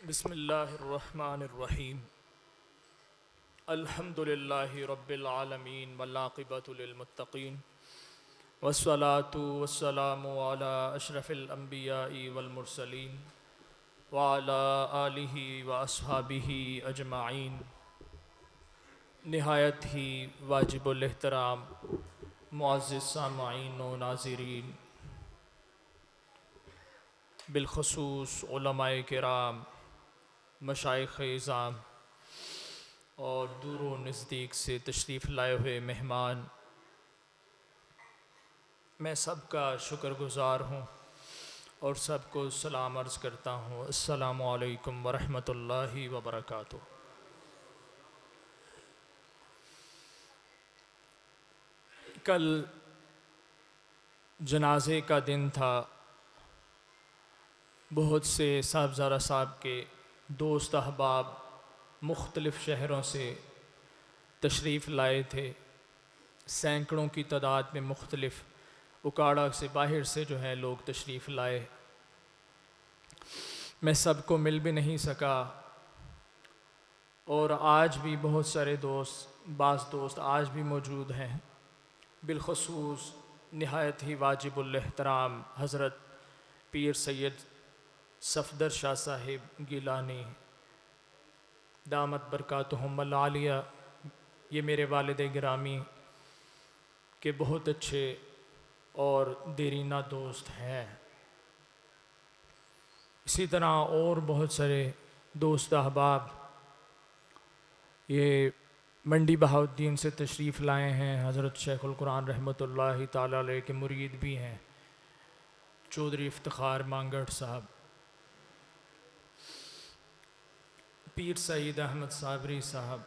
बिस्मिल्लाहिर्रहमानिर्रहीम। अल्हम्दुलिल्लाहि रब्बिल आलमीन वल्आक़िबतु लिलमुत्तक़ीन वस्सलातु वस्सलामु अला अशरफिल अंबियाइ वल मुरसलीन व अला आलिहि व अस्हाबिहि अजमाइन। निहायत ही वाजिबुल एहतराम मुअज़्ज़िज़ सामाईन व नाज़रीन, बिलख़ुसूस उलमाए किराम, मशाइख़ इज़ाम और दूर व नज़दीक से तशरीफ़ लाए हुए मेहमान, मैं सबका शुक्रगुज़ार हूँ और सबको सलाम अर्ज़ करता हूँ। अस्सलामु अलैकुम व रहमतुल्लाहि व बरकातुहू। कल जनाजे का दिन था। बहुत से साहबज़ादा साहब के दोस्त अहबाब मुख्तलिफ़ शहरों से तशरीफ़ लाए थे। सैकड़ों की तादाद में मुख्तलिफ़ उकाड़ा से बाहर से जो है लोग तशरीफ़ लाए। मैं सबको मिल भी नहीं सका और आज भी बहुत सारे बाज़ दोस्त आज भी मौजूद हैं। बिलख़ुसूस निहायत ही वाजिबुल एहतराम हज़रत पीर सैयद सफ़दर शाह साहिब गिलानी दामत बरकातुहुमुल आलिया, ये मेरे वालिद गिरामी के बहुत अच्छे और देरीना दोस्त हैं। इसी तरह और बहुत सारे दोस्त अहबाब ये मंडी बहाउद्दीन से तशरीफ़ लाए हैं। हज़रत शेखुल कुरान रहमतुल्लाहि ताला अलैह के मुरीद भी हैं, चौधरी इफ्तिखार मांगड़ साहब, पीर सईद अहमद साबरी साहब।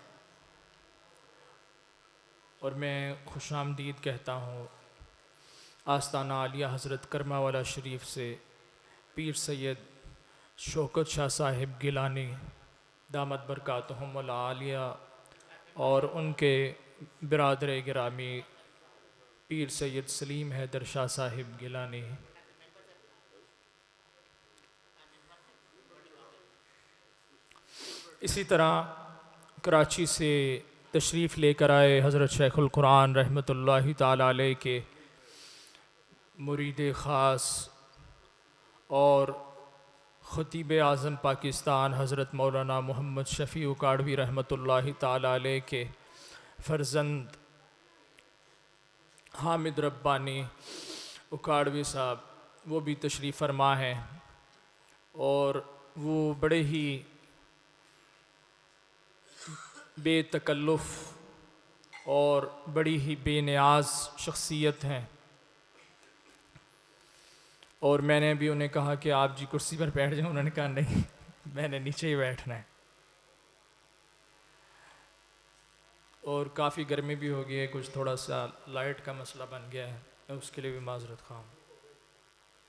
और मैं खुशामदीद कहता हूँ आस्ताना आलिया हज़रत करमावाला शरीफ से पीर सैयद शौकत शाह साहिब गिलानी दामत बरकातुहुमुल आलिया और उनके बिरादर गिरामी पीर सैयद सलीम हैदर शाह साहिब गिलानी। इसी तरह कराची से तशरीफ़ लेकर आए हज़रत शेखुल कुरान रहमतुल्लाहि ताला अलैह के मुरीद ख़ास और ख़तीब आज़म पाकिस्तान हज़रत मौलाना मोहम्मद शफ़ी उकाड़वी रहमतुल्लाहि ताला अलैह के फ़र्ज़ंद हामिद रब्बानी उकाड़वी साहब, वो भी तशरीफ़ फरमा हैं और वो बड़े ही बेतकल्लुफ़ और बड़ी ही बेनियाज़ शख्सियत हैं। और मैंने भी उन्हें कहा कि आप जी कुर्सी पर बैठ जाएं। उन्होंने कहा नहीं, मैंने नीचे ही बैठना है। और काफ़ी गर्मी भी हो गई है, कुछ थोड़ा सा लाइट का मसला बन गया है, मैं उसके लिए भी माज़रत ख़्वाह हूँ।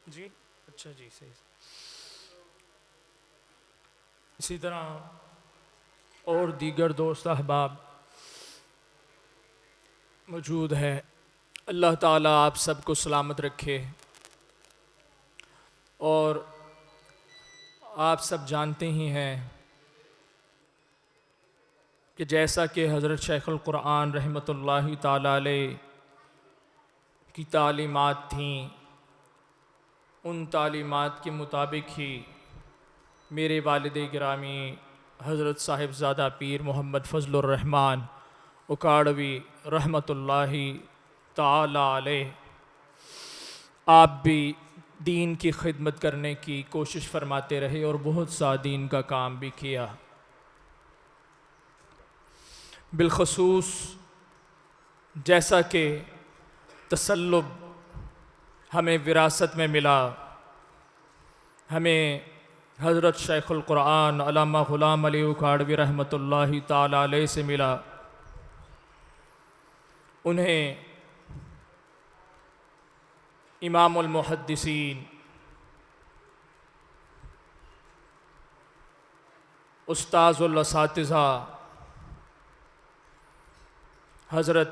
जी अच्छा जी सही। इसी तरह और दीगर दोस्त अहबाब मौजूद है। अल्लाह ताला आप सबको सलामत रखे। और आप सब जानते ही हैं कि जैसा कि हज़रत शेखुल कुरान रहमतुल्लाहि ताला अलैह की तालीमात थीं, उन तालीमात के मुताबिक ही मेरे वालिद गिरामी हज़रत साहिबज़ादा पीर मोहम्मद फ़ज़लुर रहमान उकाड़वी रहमतुल्लाहि ताला अलैह आप भी दीन की खिदमत करने की कोशिश फरमाते रहे और बहुत सा दीन का काम भी किया। बिलख़ुसूस जैसा कि तसल्लुब हमें विरासत में मिला, हमें हज़रत शेखुल कुरान अल्लामा ग़ुलाम अली उकाड़वी रहमतुल्लाहि ताला अलैह से मिला। उन्हें इमामुल मुहद्दिसीन उस्ताज़ुल असातिज़ा हज़रत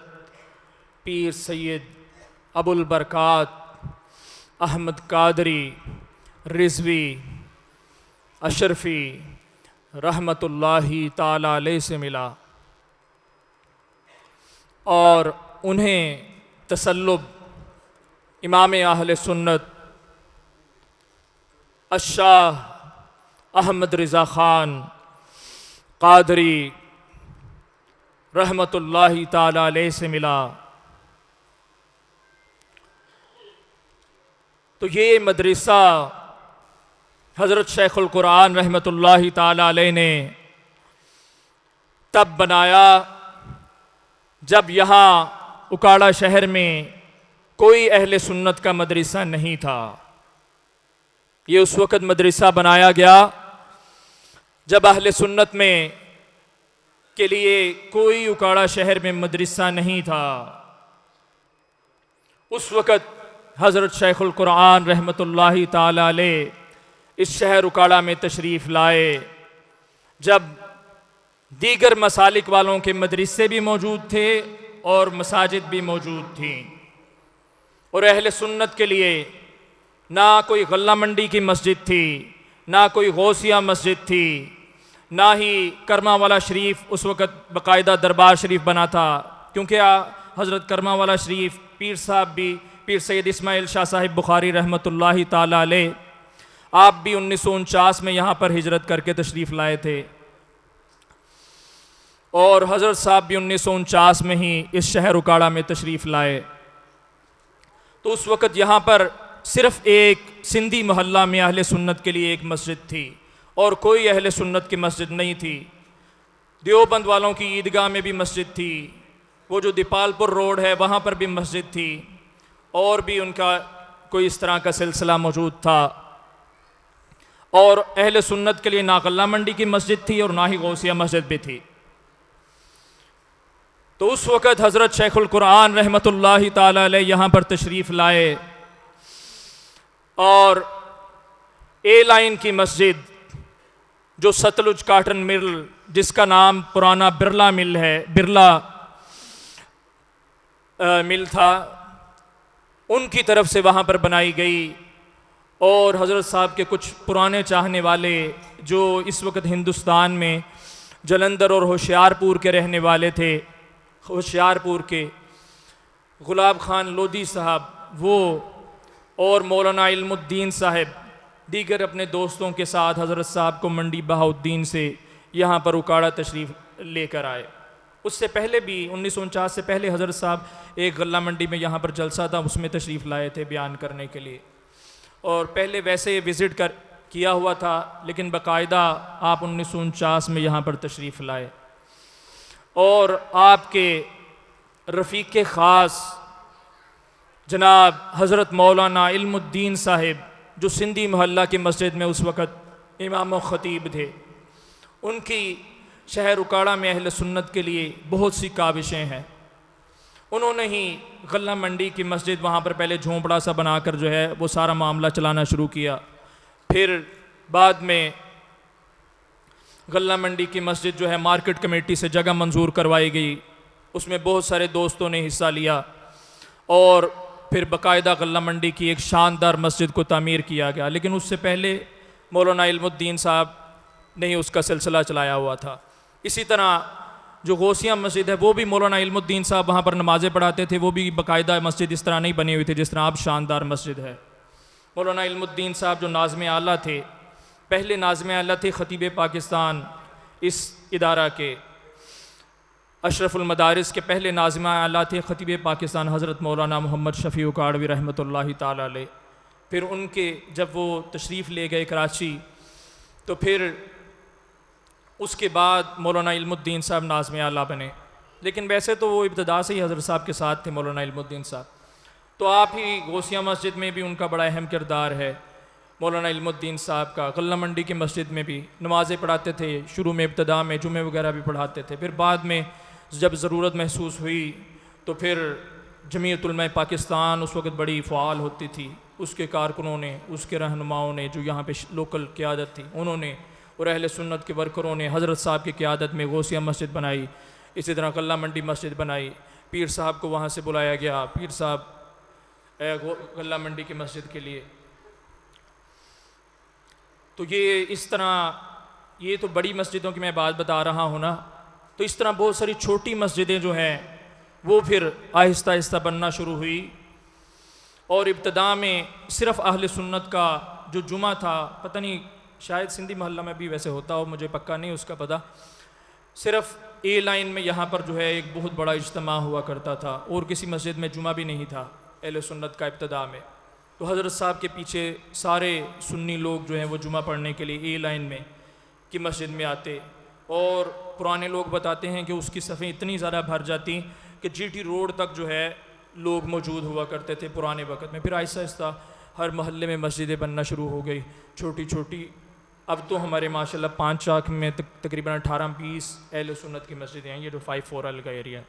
पीर सैयद अबुल बरकात अहमद कादरी रिज़वी अशरफ़ी रहमतुल्लाहि ताला अलैह से मिला और उन्हें तसल्लुब इमाम अहले सुन्नत अशाह अहमद रज़ा ख़ान क़ादरी रहमतुल्लाहि ताला अलैह से मिला। तो ये मदरसा हज़रत शेखुल कुरान रहमतुल्लाहि ताला अलैह ने तब बनाया जब यहाँ उकाड़ा शहर में कोई अहले सुन्नत का मदरसा नहीं था। ये उस वक़्त मदरसा बनाया गया जब अहले सुन्नत में के लिए कोई उकाड़ा शहर में मदरसा नहीं था। उस वक़्त हज़रत शेखुल कुरान रहमतुल्लाहि ताला अलैह इस शहर उकाड़ा में तशरीफ़ लाए जब दीगर मसालिक वालों के मदरसे भी मौजूद थे और मसाजिद भी मौजूद थीं। और अहले सुन्नत के लिए ना कोई गल्ला मंडी की मस्जिद थी, ना कोई गौसिया मस्जिद थी, ना ही करमा वाला शरीफ उस वक़्त बाकायदा दरबार शरीफ बना था, क्योंकि हज़रत करमा वाला शरीफ पीर साहब भी पीर सैयद इस्माइल शाह साहिब बुखारी रहमतुल्लाहि ताला अलैह आप भी 1949 में यहाँ पर हिजरत करके तशरीफ़ लाए थे और हज़रत साहब भी 1949 में ही इस शहर उकाड़ा में तशरीफ़ लाए। तो उस वक़्त यहाँ पर सिर्फ़ एक सिंधी मोहल्ला में अहले सुन्नत के लिए एक मस्जिद थी और कोई अहले सुन्नत की मस्जिद नहीं थी। देवबंद वालों की ईदगाह में भी मस्जिद थी, वो जो दीपालपुर रोड है वहाँ पर भी मस्जिद थी, और भी उनका कोई इस तरह का सिलसिला मौजूद था। और अहले सुन्नत के लिए ना गल्ला मंडी की मस्जिद थी और ना ही गौसिया मस्जिद भी थी। तो उस वक़्त हज़रत शेखुल कुरान रहमतुल्लाहि ताला अलैह यहाँ पर तशरीफ़ लाए और ए लाइन की मस्जिद जो सतलुज काटन मिल, जिसका नाम पुराना बिरला मिल है, बिरला मिल था, उनकी तरफ से वहाँ पर बनाई गई। और हज़रत साहब के कुछ पुराने चाहने वाले जो इस वक्त हिंदुस्तान में जलंधर और होशियारपुर के रहने वाले थे, होशियारपुर के गुलाब खान लोधी साहब वो और मौलाना इल्मुद्दीन साहब दीगर अपने दोस्तों के साथ हज़रत साहब को मंडी बहाउद्दीन से यहाँ पर उकाड़ा तशरीफ़ लेकर आए। उससे पहले भी 1949 से पहले हज़रत साहब एक गल्ला मंडी में यहाँ पर जलसा था, उसमें तशरीफ़ लाए थे बयान करने के लिए। और पहले वैसे विज़िट कर किया हुआ था, लेकिन बाकायदा आप 1949 में यहाँ पर तशरीफ़ लाए और आपके रफ़ीक़ ख़ास जनाब हज़रत मौलाना इल्मुद्दीन साहिब जो सिंधी मोहल्ला की मस्जिद में उस वक़्त इमाम ख़तीब थे, उनकी शहर उकाड़ा में अहले सुन्नत के लिए बहुत सी काविशें हैं। उन्होंने ही गल्ला मंडी की मस्जिद वहाँ पर पहले झोंपड़ा सा बनाकर जो है वो सारा मामला चलाना शुरू किया। फिर बाद में गल्ला मंडी की मस्जिद जो है मार्केट कमेटी से जगह मंजूर करवाई गई, उसमें बहुत सारे दोस्तों ने हिस्सा लिया और फिर बाकायदा गल्ला मंडी की एक शानदार मस्जिद को तामीर किया गया। लेकिन उससे पहले मौलाना इल्मुद्दीन साहब ने ही उसका सिलसिला चलाया हुआ था। इसी तरह जो गौसिया मस्जिद है वो भी मौलाना इल्मुद्दीन साहब वहाँ पर नमाज़ें पढ़ाते थे, वो भी बाकायदा मस्जिद इस तरह नहीं बनी हुई थी जिस तरह अब शानदार मस्जिद है। मौलाना इल्मुद्दीन साहब जो नाज़िम आला थे, पहले नाज़िम आला थे ख़तीब पाकिस्तान इस इदारा के, अशरफुल मदारिस के पहले नाज़िम आला थे ख़तीब पाकिस्तान हज़रत मौलाना मोहम्मद शफ़ी उकाड़वी रहमतुल्लाहि ताला अलैह। फिर उनके जब वो तशरीफ़ ले गए कराची तो फिर उसके बाद मौलाना इल्मुद्दीन साहब नाज़िम आला बने। लेकिन वैसे तो वो इब्तदा से ही हज़रत साहब के साथ थे मौलाना इल्मुद्दीन साहब। तो आप ही गौसिया मस्जिद में भी उनका बड़ा अहम किरदार है मौलाना इल्मुद्दीन साहब का। गल्ला मंडी की मस्जिद में भी नमाज़ें पढ़ाते थे, शुरू में इब्तदा में जुमे वगैरह भी पढ़ाते थे। फिर बाद में जब ज़रूरत महसूस हुई तो फिर जमीयत उलमा पाकिस्तान उस वक़्त बड़ी फ़ाल होती थी, उसके कारकुनों ने, उसके रहनुमाओं ने, जो यहाँ पे लोकल क़यादत थी उन्होंने और अहले सुन्नत के वर्करों ने हज़रत साहब की क़यादत में गौसिया मस्जिद बनाई। इसी तरह गल्ला मंडी मस्जिद बनाई। पीर साहब को वहाँ से बुलाया गया, पीर साहब गल्ला मंडी की मस्जिद के लिए। तो ये इस तरह ये तो बड़ी मस्जिदों की मैं बात बता रहा हूँ ना, तो इस तरह बहुत सारी छोटी मस्जिदें जो हैं वो फिर आहिस्ता आहिस्ता बनना शुरू हुई। और इब्तदा में सिर्फ़ अहले सुन्नत का जो जुमा था, पता नहीं शायद सिंधी मोहल्ला में भी वैसे होता हो, मुझे पक्का नहीं उसका पता, सिर्फ़ ए लाइन में यहाँ पर जो है एक बहुत बड़ा इज्तिमा हुआ करता था और किसी मस्जिद में जुमा भी नहीं था अहले सुन्नत का इब्तदा में। तो हज़रत साहब के पीछे सारे सुन्नी लोग जो हैं वो जुमा पढ़ने के लिए ए लाइन में की मस्जिद में आते, और पुराने लोग बताते हैं कि उसकी सफ़ें इतनी ज़्यादा भर जाती कि जीटी रोड तक जो है लोग मौजूद हुआ करते थे पुराने वक़्त में। फिर आहिस्ता आहिस्ता हर मोहल्ले में मस्जिदें बनना शुरू हो गई छोटी छोटी। अब तो हमारे माशाल्लाह 5 चाक में तकरीबन 18-20 अहले सुन्नत की मस्जिदें हैं, ये जो 5-4 अल का एरिया है।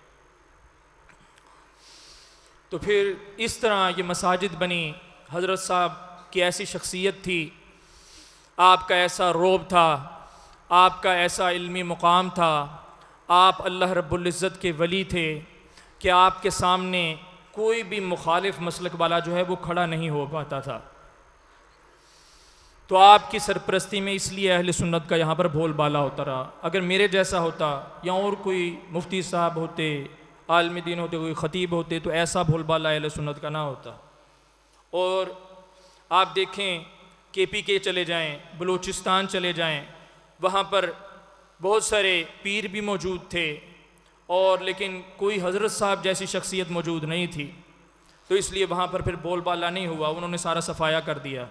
तो फिर इस तरह ये मसाजिद बनी। हज़रत साहब की ऐसी शख्सियत थी, आपका ऐसा रोब था, आपका ऐसा इल्मी मुकाम था, आप अल्लाह रब्बुल इज़्ज़त के वली थे कि आपके सामने कोई भी मुखालिफ मसलक वाला जो है वो खड़ा नहीं हो पाता था। तो आपकी सरपरस्ती में इसलिए अहले सुन्नत का यहाँ पर बोलबाला होता रहा। अगर मेरे जैसा होता या और कोई मुफ्ती साहब होते, आलम दीन होते, कोई ख़तीब होते, तो ऐसा बोलबाला अहले सुन्नत का ना होता। और आप देखें KPK चले जाएं, बलूचिस्तान चले जाएं, वहाँ पर बहुत सारे पीर भी मौजूद थे, और लेकिन कोई हज़रत साहब जैसी शख्सियत मौजूद नहीं थी। तो इसलिए वहाँ पर फिर बोलबाला नहीं हुआ, उन्होंने सारा सफाया कर दिया।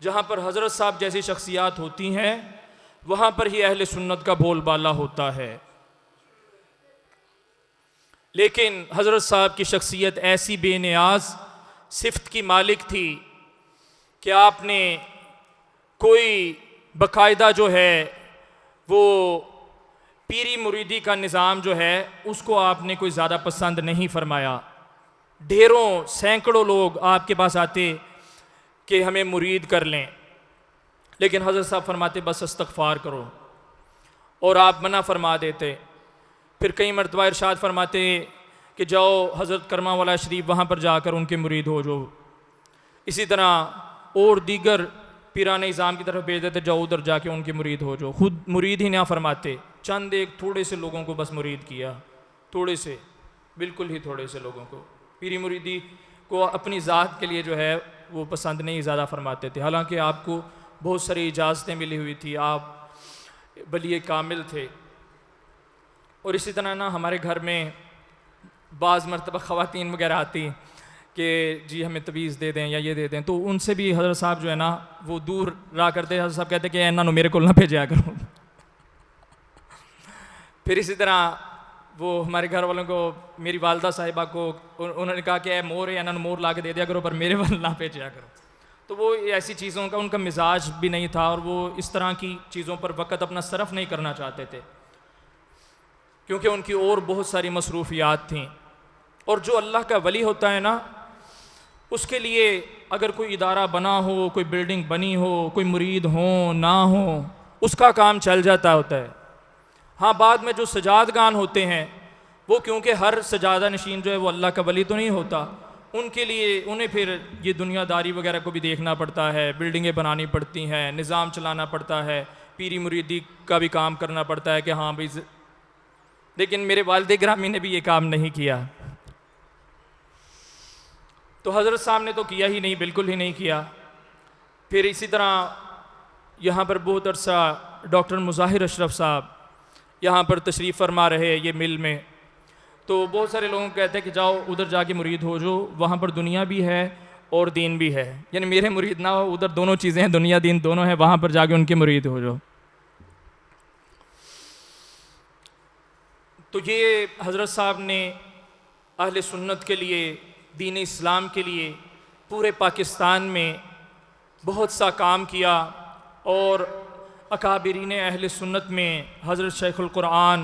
जहाँ पर हज़रत साहब जैसी शख्सियात होती हैं वहाँ पर ही अहले सुन्नत का बोलबाला होता है। लेकिन हज़रत साहब की शख्सियत ऐसी बेनियाज सिफ्त की मालिक थी कि आपने कोई बाकायदा जो है वो पीरी मुरीदी का निज़ाम जो है उसको आपने कोई ज़्यादा पसंद नहीं फरमाया। ढेरों सैकड़ों लोग आपके पास आते कि हमें मुरीद कर लें, लेकिन हज़रत साहब फरमाते बस इस्तग़फ़ार करो, और आप मना फरमा देते। फिर कई मरतबा इरशाद फरमाते कि जाओ हज़रत करमा वाला शरीफ वहाँ पर जाकर उनके मुरीद हो जाओ। इसी तरह और दीगर पीराने इज़ाम की तरफ भेज देते, जाओ उधर जाके उनके मुरीद हो जाओ। खुद मुरीद ही ना फरमाते, चंद एक थोड़े से लोगों को बस मुरीद किया, थोड़े से, बिल्कुल ही थोड़े से लोगों को। पीरी मुरीदी को अपनी ज़ात के लिए जो है वो पसंद नहीं ज़्यादा फरमाते थे। हालांकि आपको बहुत सारी इजाज़तें मिली हुई थी, आप बलिए कामिल थे। और इसी तरह ना हमारे घर में बाज़ मरतबा ख़वातीन वगैरह आती कि जी हमें तवीज़ दे दें या ये दे दें, तो उनसे भी हज़रत साहब जो है ना वो दूर रहा करते। हज़रत साहब कहते कि इन्होंने मेरे को ना भेजा करो। फिर इसी तरह वो हमारे घर वालों को, मेरी वालदा साहिबा को उन्होंने कहा कि ए मोर है, इन्होंने मोर ला के दे दिया करो, पर मेरे वाल ना भेजा करो। तो वो ऐसी चीज़ों का उनका मिजाज भी नहीं था, और वो इस तरह की चीज़ों पर वक़्त अपना सरफ़ नहीं करना चाहते थे, क्योंकि उनकी और बहुत सारी मसरूफ़ियात थीं। और जो अल्लाह का वली होता है ना, उसके लिए अगर कोई इदारा बना हो, कोई बिल्डिंग बनी हो, कोई मुरीद हो ना हो, उसका काम चल जाता होता है। हाँ, बाद में जो सजादगान होते हैं वो, क्योंकि हर सजादा नशीन जो है वो अल्लाह का वली तो नहीं होता, उनके लिए उन्हें फिर ये दुनियादारी वगैरह को भी देखना पड़ता है, बिल्डिंगें बनानी पड़ती हैं, निज़ाम चलाना पड़ता है, पीरी मुरीदी का भी काम करना पड़ता है कि हाँ भाई। लेकिन मेरे वालिद गिरामी ने भी ये काम नहीं किया। तो हज़रत साहब ने तो किया ही नहीं, बिल्कुल ही नहीं किया। फिर इसी तरह यहाँ पर बहुत अरसा डॉक्टर मुज़ाहिर अशरफ साहब यहाँ पर तशरीफ़ फरमा रहे ये मिल में, तो बहुत सारे लोगों को कहते हैं कि जाओ उधर जाके मुरीद हो जो, वहाँ पर दुनिया भी है और दीन भी है। यानी मेरे मुरीद ना हो, उधर दोनों चीज़ें हैं, दुनिया दीन दोनों हैं, वहाँ पर जाके उनके मुरीद हो जो। तो ये हज़रत साहब ने अहले सुन्नत के लिए, दीन इस्लाम के लिए पूरे पाकिस्तान में बहुत सा काम किया। और अकाबिरीन अहले सुन्नत में हज़रत शेखुल कुरान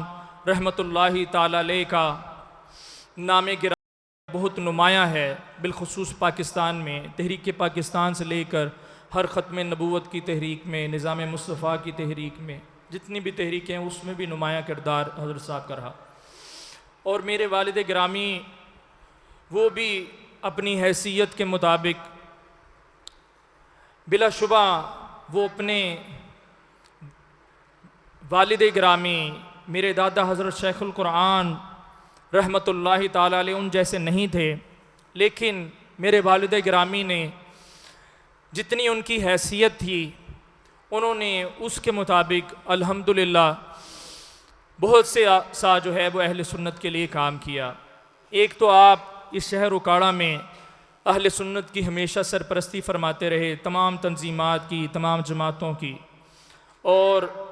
रहमतुल्लाहि ताला अलैह का नाम गिरा बहुत नुमायाँ है, बिलखुसूस पाकिस्तान में। तहरीक पाकिस्तान से लेकर हर ख़त्म नबूवत की तहरीक में, निज़ाम मुस्तफ़ा की तहरीक में, जितनी भी तहरीकें हैं उसमें भी नुमायाँ किरदार हज़रत साहब का रहा। और मेरे वालिद गिरामी वो भी अपनी हैसियत के मुताबिक बिलाशुबा वो अपने वालिद गिरामी मेरे दादा हज़रत शेखुल कुरान रहमतुल्लाहि ताला अलैह उन जैसे नहीं थे, लेकिन मेरे वालिद गिरामी ने जितनी उनकी हैसियत थी उन्होंने उसके मुताबिक अल्हम्दुलिल्लाह बहुत से सा जो है वो अहले सुन्नत के लिए काम किया। एक तो आप इस शहर उकाड़ा में अहले सुन्नत की हमेशा सरपरस्ती फरमाते रहे, तमाम तंजीमात की, तमाम जमातों की, और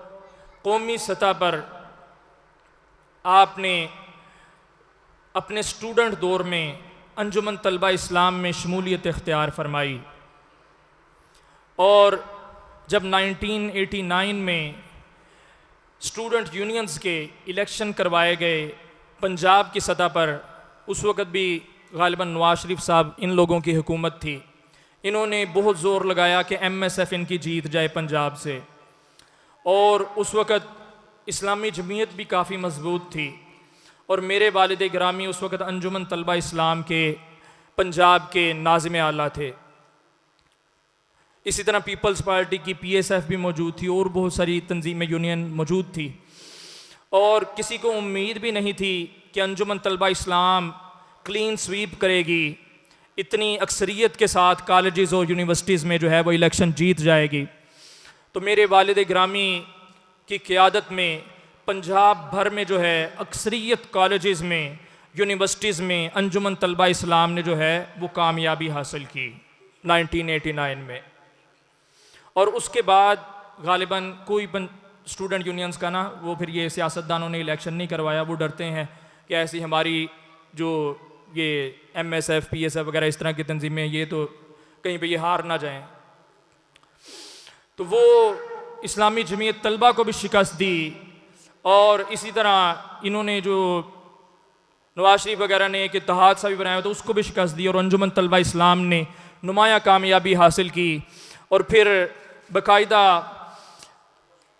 कौमी सतह पर आपने अपने स्टूडेंट दौर में अंजुमन तलबा इस्लाम में शमूलियत इख्तियार फरमाई। और जब 1989 में स्टूडेंट यूनियंस के इलेक्शन करवाए गए पंजाब की सतह पर, उस वक़्त भी गालिबन नवाज शरीफ साहब इन लोगों की हुकूमत थी, इन्होंने बहुत ज़ोर लगाया कि MSF इनकी जीत जाए पंजाब से। और उस वक़्त इस्लामी जमीयत भी काफ़ी मजबूत थी, और मेरे वालिद गिरामी उस वक़्त अंजुमन तलबा इस्लाम के पंजाब के नाज़िम आला थे। इसी तरह पीपल्स पार्टी की PSF भी मौजूद थी, और बहुत सारी तंजीम यूनियन मौजूद थी, और किसी को उम्मीद भी नहीं थी कि अंजुमन तलबा इस्लाम क्लीन स्वीप करेगी, इतनी अक्सरियत के साथ कॉलेजेस और यूनिवर्सिटीज़ में जो है वो इलेक्शन जीत जाएगी। तो मेरे वालिद गिरामी की क़ियादत में पंजाब भर में जो है अक्सरियत कॉलेजेस में, यूनिवर्सिटीज़ में अंजुमन तलबा इस्लाम ने जो है वो कामयाबी हासिल की 1989 में। और उसके बाद गालिबन कोई स्टूडेंट यूनियंस का ना वो फिर ये सियासतदानों ने इलेक्शन नहीं करवाया, वो डरते हैं कि ऐसी हमारी जो ये MSF PSF वगैरह इस तरह की तंजीमें, ये तो कहीं पे ये हार ना जाएं। तो वो इस्लामी जमीयत तलबा को भी शिकस्त दी, और इसी तरह इन्होंने जो नवाज शरीफ वगैरह ने एक इत्तेहाद सा भी बनाया था उसको भी शिकस्त दी, और अंजुमन तलबा इस्लाम ने नुमाया कामयाबी हासिल की। और फिर बाकायदा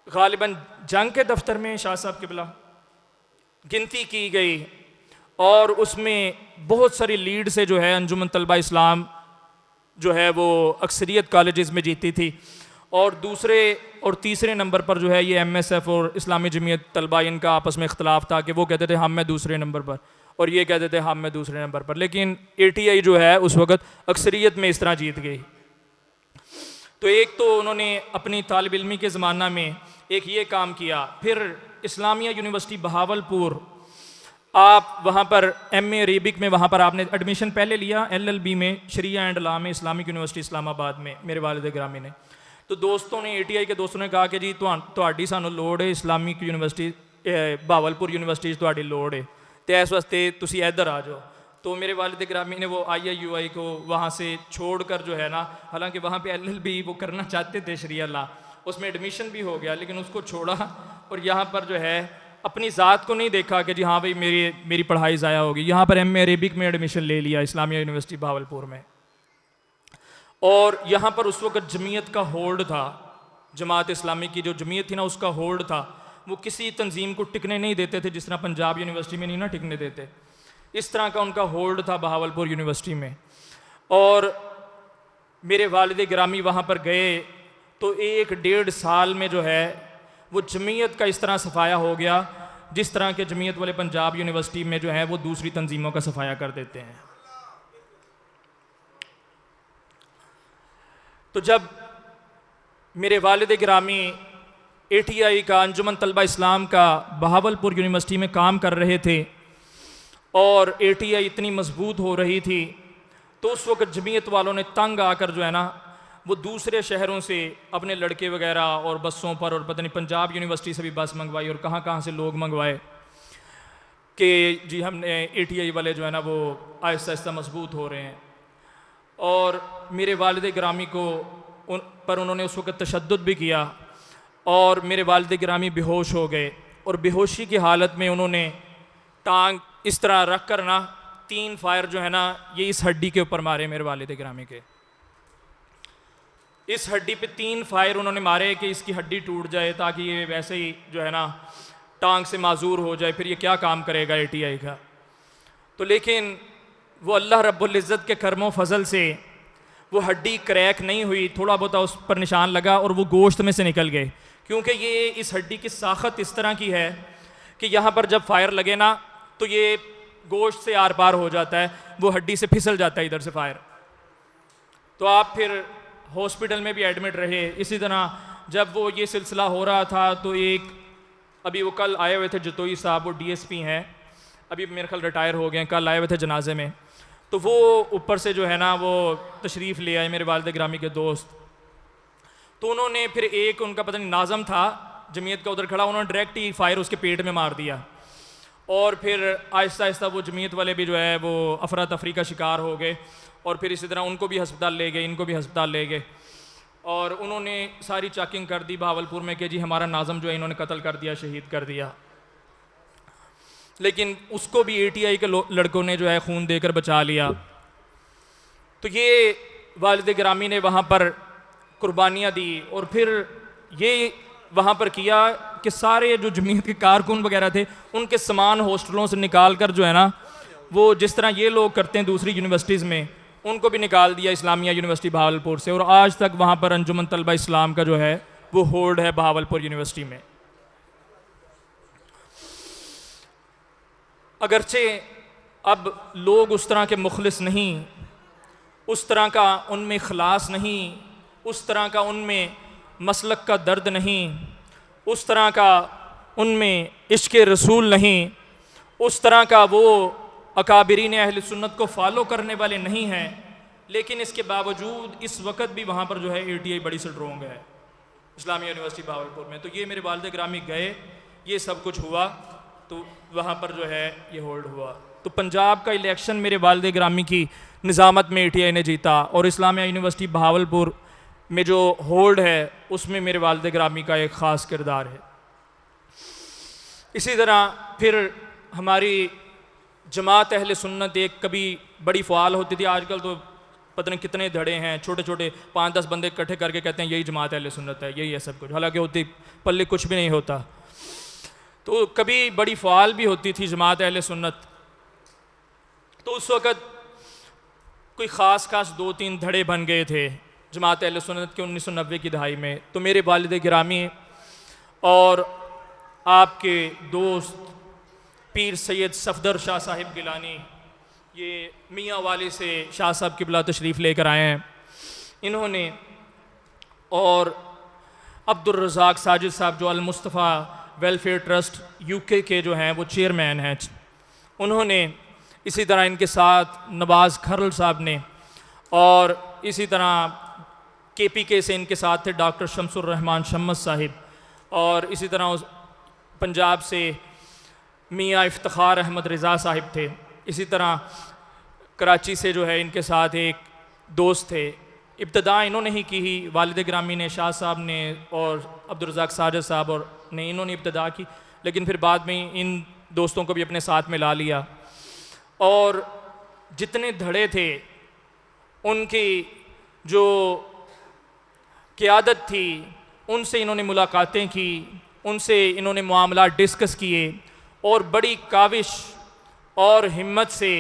गालिबन जंग के दफ्तर में शाह साहब किबला गिनती की गई, और उसमें बहुत सारी लीड से जो है अंजुमन तलबा इस्लाम जो है वो अक्सरियत कॉलेजेस में जीती थी। और दूसरे और तीसरे नंबर पर जो है ये MSF और इस्लामी जमीयत तलबा, इनका आपस में इख्तलाफ था कि वो कहते थे हम मैं दूसरे नंबर पर, और ये कहते थे हम मैं दूसरे नंबर पर, लेकिन ATI जो है उस वक़्त अक्सरियत में इस तरह जीत गई। तो एक तो उन्होंने अपनी तालिब इल्मी के ज़माना में एक ये काम किया। फिर इस्लामिया यूनिवर्सिटी बहावलपुर, आप वहाँ पर MA अरेबिक में वहाँ पर आपने एडमिशन पहले लिया, LLB में शरिया एंड लॉ में इस्लामिक यूनिवर्सिटी इस्लामाबाद में मेरे वालिद गिरामी ने। तो दोस्तों ने ATI के दोस्तों ने कहा कि जी तुहाडी सानू लोड़ है इस्लामिक यूनिवर्सिटी बहावलपुर यूनिवर्सिटी तुहाडी लोड़ है, तो इस वास्ते तुसी इधर आ जाओ। तो मेरे वालिद गिरामी ने वो IIUI को वहाँ से छोड़कर जो है ना, हालांकि वहाँ पे LLB वो करना चाहते थे शरिया लॉ, उसमें एडमिशन भी हो गया, लेकिन उसको छोड़ा और यहाँ पर जो है अपनी ज़ात को नहीं देखा कि जी हाँ भाई मेरी पढ़ाई ज़ाया होगी। यहाँ पर MA अरेबिक में एडमिशन ले लिया इस्लामिया यूनिवर्सिटी बहावलपुर में। और यहाँ पर उस वक्त जमीयत का होल्ड था, जमात इस्लामी की जो जमीयत थी ना उसका होल्ड था, वो किसी तंजीम को टिकने नहीं देते थे, जिस तरह पंजाब यूनिवर्सिटी में नहीं ना टिकने देते, इस तरह का उनका होल्ड था बहावलपुर यूनिवर्सिटी में। और मेरे वालिद गिरामी वहाँ पर गए तो 1-1.5 साल में जो है वो जमीयत का इस तरह सफाया हो गया जिस तरह के जमीयत वाले पंजाब यूनिवर्सिटी में जो है वो दूसरी तंजीमों का सफाया कर देते हैं। तो जब मेरे वालिद गिरामी ATI का अंजुमन तलबा इस्लाम का बहावलपुर यूनिवर्सिटी में काम कर रहे थे और ATI इतनी मजबूत हो रही थी, तो उस वक्त जमीयत वालों ने तंग आकर जो है ना वो दूसरे शहरों से अपने लड़के वगैरह और बसों पर, और पता नहीं पंजाब यूनिवर्सिटी से भी बस मंगवाई और कहाँ कहाँ से लोग मंगवाए कि जी हमने ATI वाले जो है ना वो आहिस्ता आहिस्ता मजबूत हो रहे हैं। और मेरे वालिद गिरामी को पर उन्होंने उस वक्त तशद्दुद भी किया और मेरे वालिद गिरामी बेहोश हो गए, और बेहोशी की हालत में उन्होंने टांग इस तरह रख कर ना 3 फायर जो है ना ये इस हड्डी के ऊपर मारे, मेरे वालिद गिरामी के इस हड्डी पे 3 फायर उन्होंने मारे कि इसकी हड्डी टूट जाए ताकि ये वैसे ही जो है ना टांग से माजूर हो जाए, फिर ये क्या काम करेगा ATI का। तो लेकिन वो अल्लाह रब्बुल इज़्ज़त के करमो फजल से वो हड्डी क्रैक नहीं हुई, थोड़ा बहुत उस पर निशान लगा और वो गोश्त में से निकल गए, क्योंकि ये इस हड्डी की साखत इस तरह की है कि यहाँ पर जब फायर लगे ना तो ये गोश्त से आर पार हो जाता है, वो हड्डी से फिसल जाता है इधर से फायर। तो आप फिर हॉस्पिटल में भी एडमिट रहे। इसी तरह जब वो ये सिलसिला हो रहा था तो एक अभी वो कल आए हुए थे जतोई साहब, वो डीएसपी हैं, अभी मेरे ख्याल रिटायर हो गए हैं, कल आए हुए थे जनाजे में। तो वो ऊपर से जो है ना वो तशरीफ़ ले आए मेरे वालिद गिरामी के दोस्त। तो उन्होंने फिर एक उनका पता नहीं नाज़म था जमीयत का उधर खड़ा, उन्होंने डायरेक्ट ही फायर उसके पेट में मार दिया और फिर आहिस्ता आहिस्ता वो जमीयत वाले भी जो है वो अफरा तफरी का शिकार हो गए और फिर इसी तरह उनको भी हस्पताल ले गए, इनको भी हस्पताल ले गए और उन्होंने सारी चेकिंग कर दी भावलपुर में कि जी हमारा नाज़म जो है इन्होंने कत्ल कर दिया, शहीद कर दिया। लेकिन उसको भी एटीआई के लड़कों ने जो है खून देकर बचा लिया। तो ये वालिद गिरामी ने वहाँ पर कुर्बानियाँ दी और फिर ये वहाँ पर किया कि सारे जो जमीयत के कारकुन वगैरह थे उनके सामान हॉस्टलों से निकाल कर जो है ना वो जिस तरह ये लोग करते हैं दूसरी यूनिवर्सिटीज़ में, उनको भी निकाल दिया इस्लामिया यूनिवर्सिटी भावलपुर से। और आज तक वहाँ पर अंजुमन तलबा इस्लाम का जो है वो होल्ड है भावलपुर यूनिवर्सिटी में। अगरचे अब लोग उस तरह के मुखलिस नहीं, उस तरह का उनमें खलास नहीं, उस तरह का उनमें मसलक का दर्द नहीं, उस तरह का उनमें इश्क़ रसूल नहीं, उस तरह का वो अकाबिरीन अहल सुन्नत को फॉलो करने वाले नहीं हैं। लेकिन इसके बावजूद इस वक्त भी वहाँ पर जो है एटीआई बड़ी स्ट्रॉन्ग है इस्लामिया यूनिवर्सिटी भावलपुर में। तो ये मेरे वालिद गिरामी गए, ये सब कुछ हुआ, तो वहाँ पर जो है ये होल्ड हुआ। तो पंजाब का इलेक्शन मेरे वालिद गिरामी की निज़ामत में एटीआई ने जीता और इस्लामिया यूनिवर्सिटी भावलपुर में जो होल्ड है उसमें मेरे वालिद गिरामी का एक ख़ास किरदार है। इसी तरह फिर हमारी जमात अहल सुन्नत एक कभी बड़ी फ़आल होती थी, आजकल तो पता नहीं कितने धड़े हैं, छोटे छोटे 5-10 बंदे इकट्ठे करके कहते हैं यही जमात अहल सुन्नत है, यही है सब कुछ, हालांकि होती पल्ले कुछ भी नहीं होता। तो कभी बड़ी फ़आल भी होती थी जमात अहल सुन्नत। तो उस वक़्त कोई ख़ास 2-3 धड़े बन गए थे जमात अहल सुन्नत के 1990 की दहाई में। तो मेरे वालिद गिरामी और आपके दोस्त पीर सैयद सफदर शाह साहिब गिलानी, ये मियाँ वाले से शाह साहब किबला तशरीफ़ लेकर आए हैं, इन्होंने और अब्दुल रज़ाक साजिद साहब जो अल मुस्तफ़ा वेलफेयर ट्रस्ट यूके के जो हैं वो चेयरमैन हैं, उन्होंने, इसी तरह इनके साथ नवाज़ खरल साहब ने, और इसी तरह KPK से इनके साथ थे डॉक्टर शमसुर रहमान शम्मस साहिब, और इसी तरह पंजाब से मियाँ इफ्तिखार अहमद रिज़ा साहिब थे। इसी तरह कराची से जो है इनके साथ एक दोस्त थे। इब्तदा इन्होंने ही की ही, वालिद गिरामी ने, शाह साहब ने और अब्दुल रज़ाक साजिद साहब और ने इन्होंने इब्तदा की, लेकिन फिर बाद में इन दोस्तों को भी अपने साथ में ला लिया। और जितने धड़े थे उनकी जो क़यादत थी उनसे इन्होंने मुलाकातें की, उनसे इन्होंने मामला डिस्कस किए और बड़ी काविश और हिम्मत से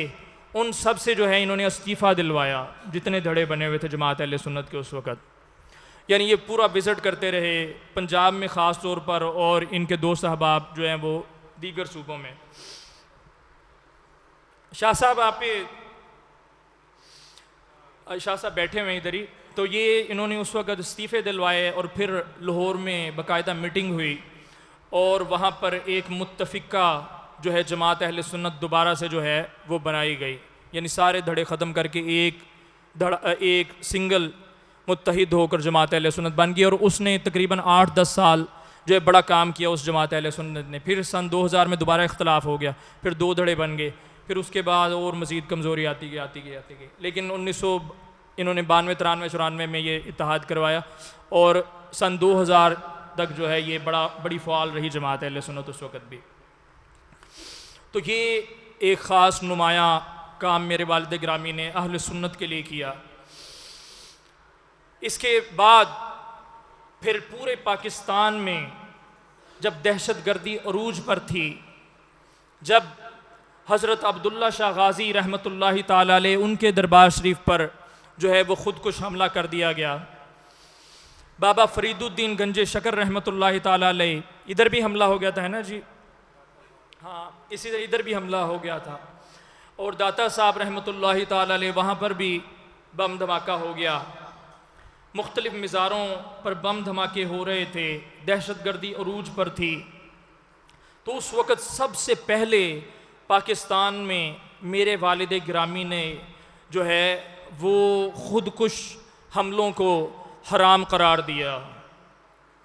उन सब से जो है इन्होंने इस्तीफ़ा दिलवाया जितने धड़े बने हुए थे जमात अहले सुन्नत के उस वक़्त। यानी ये पूरा विज़िट करते रहे पंजाब में ख़ास तौर पर, और इनके दोस्त अहबाब जो हैं वो दीगर सूबों में। शाह साहब शाह साहब बैठे हुए इधर ही, तो ये इन्होंने उस वक़्त इस्तीफ़े दिलवाए और फिर लाहौर में बाकायदा मीटिंग हुई और वहाँ पर एक मुत्तफ़िका जो है जमात अहले सुन्नत दोबारा से जो है वो बनाई गई। यानी सारे धड़े ख़त्म करके एक सिंगल मुत्तहिद होकर जमात अहले सुन्नत बन गई, और उसने तकरीबन 8-10 साल जो है बड़ा काम किया उस जमात अहले सुन्नत ने। फिर सन 2000 में दोबारा इख्तलाफ हो गया, फिर 2 धड़े बन गए, फिर उसके बाद और मज़ीद कमज़ोरी आती गई। लेकिन 1900 इन्होंने 92-93-94 में ये इत्तेहाद करवाया और सन 2000 तक जो है ये बड़ी फ़आल रही जमात अहले सुन्नत उस वक़्त भी। तो ये एक ख़ास नुमायाँ काम मेरे वालिद गिरामी ने अहले सुन्नत के लिए किया। इसके बाद फिर पूरे पाकिस्तान में जब दहशतगर्दी अरूज पर थी, जब हज़रत अब्दुल्ला शाह गाज़ी रहमतुल्लाहि ताला अलैह उनके दरबार शरीफ पर जो है वो ख़ुदकुश हमला कर दिया गया। बाबा फरीदुद्दीन गंजे शकर रहमतुल्लाहि ताला अलैह, इधर भी हमला हो गया था, है ना जी? हाँ, इसी तरह इधर भी हमला हो गया था। और दाता साहब रहमतुल्लाहि ताला अलैह, वहाँ पर भी बम धमाका हो गया। मुख्तलिफ मिज़ारों पर बम धमाके हो रहे थे, दहशतगर्दी अरूज पर थी। तो उस वक़्त सबसे पहले पाकिस्तान में मेरे वालिद गिरामी ने जो है वो ख़ुदकुश हमलों को हराम करार दिया।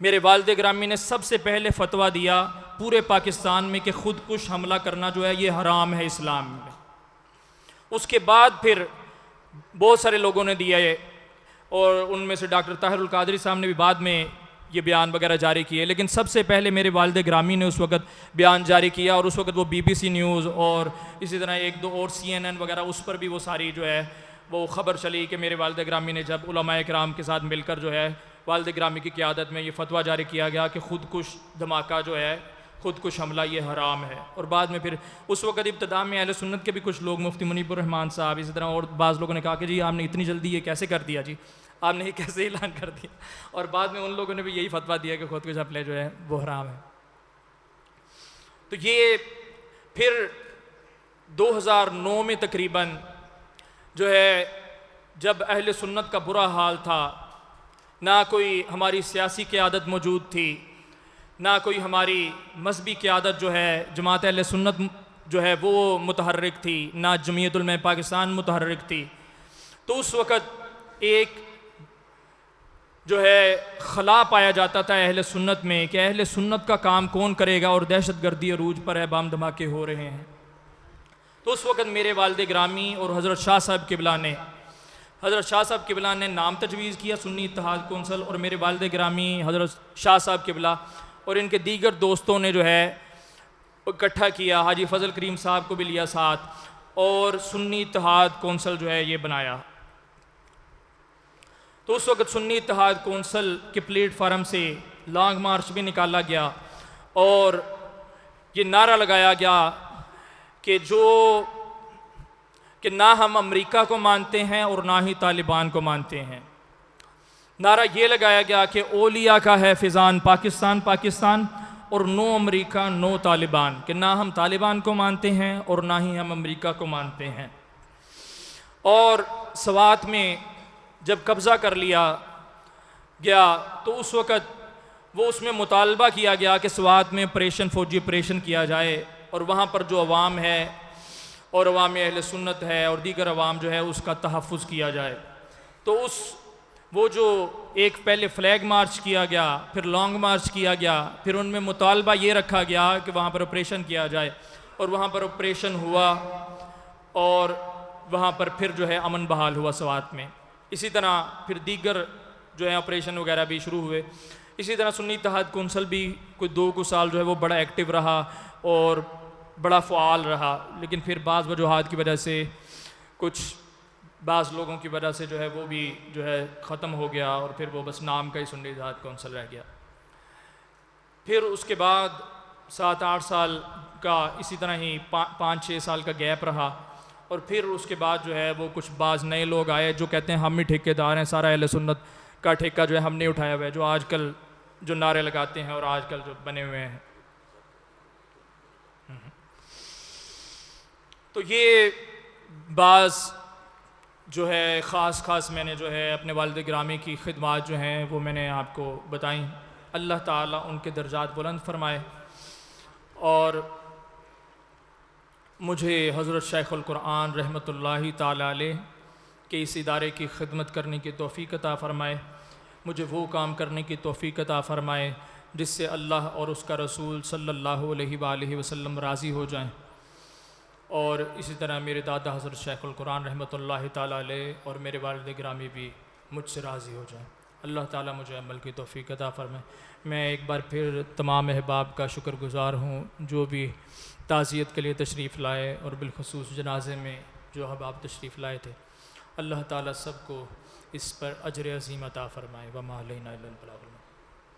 मेरे वालिद गिरामी ने सबसे पहले फतवा दिया पूरे पाकिस्तान में कि ख़ुदकुश हमला करना जो है ये हराम है इस्लाम में। उसके बाद फिर बहुत सारे लोगों ने दिया है, और उनमें से डॉक्टर ताहिरुल कादरी साहब ने भी बाद में ये बयान वगैरह जारी किए, लेकिन सबसे पहले मेरे वालिद गिरामी ने उस वक़्त बयान जारी किया। और उस वक़्त वो BBC न्यूज़ और इसी तरह एक दो और CNN वगैरह, उस पर भी वो सारी जो है वो ख़बर चली कि मेरे वालिद गिरामी ने जब उलमाए किराम के साथ मिलकर जो है वालिद गिरामी की क़यादत में ये फतवा जारी किया गया कि ख़ुदकुश धमाका जो है, ख़ुदकुश हमला ये हराम है। और बाद में फिर उस वक़्त इब्तिदा में अहले सुन्नत के भी कुछ लोग, मुफ्ती मुनीबुर रहमान साहब, इसी तरह और बाज़ लोगों ने कहा कि जी आपने इतनी जल्दी ये कैसे कर दिया जी, आपने ये कैसे ऐलान कर दिया। और बाद में उन लोगों ने भी यही फतवा दिया कि ख़ुदकुश हमले जो है वो हराम है। तो ये फिर 2009 में तकरीबन जो है जब अहले सुन्नत का बुरा हाल था, ना कोई हमारी सियासी क़यादत मौजूद थी, ना कोई हमारी मजहबी क़यादत जो है जमात अहले सुन्नत जो है वो मुतहर्रिक थी, ना जमीयत उलमा पाकिस्तान मुतहर्रिक थी। तो उस वक़्त एक जो है खला पाया जाता था अहले सुन्नत में कि अहले सुन्नत का काम कौन करेगा, और दहशतगर्दी अरूज पर है, बम धमाके हो रहे हैं। तो उस वक़्त मेरे वालिद गिरामी और हज़रत शाह साहब किबला ने नाम तजवीज़ किया सुन्नी इत्तेहाद कौंसल, और मेरे वालिद गिरामी हज़रत शाह साहब किबला और इनके दीगर दोस्तों ने जो है इकट्ठा किया, हाजी फ़ज़ल करीम साहब को भी लिया साथ, और सुन्नी इत्तेहाद कौंसल जो है ये बनाया। तो उस वक़्त सुन्नी इत्तेहाद कौंसल के प्लेटफार्म से लॉन्ग मार्च भी निकाला गया और ये नारा लगाया गया कि ना हम अमेरिका को मानते हैं और ना ही तालिबान को मानते हैं। नारा ये लगाया गया कि ओलिया का है फिजान पाकिस्तान पाकिस्तान, और नो अमेरिका नो तालिबान, कि ना हम तालिबान को मानते हैं और ना ही हम अमेरिका को मानते हैं। और स्वात में जब कब्ज़ा कर लिया गया तो उस वक़्त वो उसमें मुतालबा किया गया कि स्वात में ऑपरेशन, फ़ौजी ऑपरेशन किया जाए, और वहाँ पर जो अवाम है और अवाम अहले सुन्नत है और दीगर अवाम जो है उसका तहफ़्फ़ुज़ किया जाए। तो वो जो एक पहले फ्लैग मार्च किया गया, फिर लॉन्ग मार्च किया गया, फिर उनमें मुतालबा ये रखा गया कि वहाँ पर ऑपरेशन किया जाए, और वहाँ पर ऑपरेशन हुआ और वहाँ पर फिर जो है अमन बहाल हुआ स्वात में। इसी तरह फिर दीगर जो है ऑपरेशन वगैरह भी शुरू हुए। इसी तरह सुन्नी इत्तेहाद कौंसल भी कोई 2 साल जो है वो बड़ा एक्टिव रहा और बड़ा फ़आल रहा, लेकिन फिर बाज़ वजूहात की वजह से, कुछ बाज़ लोगों की वजह से जो है वो भी जो है ख़त्म हो गया, और फिर वो बस नाम का ही सुन्नी इत्तेहाद कौंसल रह गया। फिर उसके बाद 7-8 साल का इसी तरह ही 5-6 साल का गैप रहा, और फिर उसके बाद जो है वो कुछ बाज़ नए लोग आए जो कहते हैं हम ही ठेकेदार हैं, सारा अहले सुन्नत का ठेका जो है हमने उठाया हुआ है, जो आजकल जो नारे लगाते हैं और आजकल जो बने हुए हैं। तो ये बाज़ जो है ख़ास मैंने जो है अपने वालिद गिरामी की खिदमत जो हैं वो मैंने आपको बताई। अल्लाह ताला उनके दर्जात बुलंद फरमाए, और मुझे हज़रत शेखुल कुरान रहमतुल्लाहि ताला अलैह के इस इदारे की खिदमत करने की तौफ़ीक़ अता फ़रमाए। मुझे वो काम करने की तौफ़ीक़ अता फ़रमाए जिससे अल्लाह और उसका रसूल सल्लल्लाहु अलैहि वसल्लम राज़ी हो जाएं, और इसी तरह मेरे दादा हज़रत शेखुल कुरान रहमतुल्लाहि ताला अलैह और मेरे वालिद गिरामी भी मुझसे राज़ी हो जाएं। अल्लाह ताला मुझे अमल की तौफ़ीक़ अता फ़रमाए। मैं एक बार फिर तमाम अहबाब का शुक्रगुज़ार हूँ जो भी ताज़ियत के लिए तशरीफ़ लाए, और बिलख़ुसूस जनाज़े में जो अहबाब तशरीफ़ लाए थे। अल्लाह ताला सबको इस पर अजर अज़ीम अता फ़रमाए। व मा अलैना इल्लल बलागुल।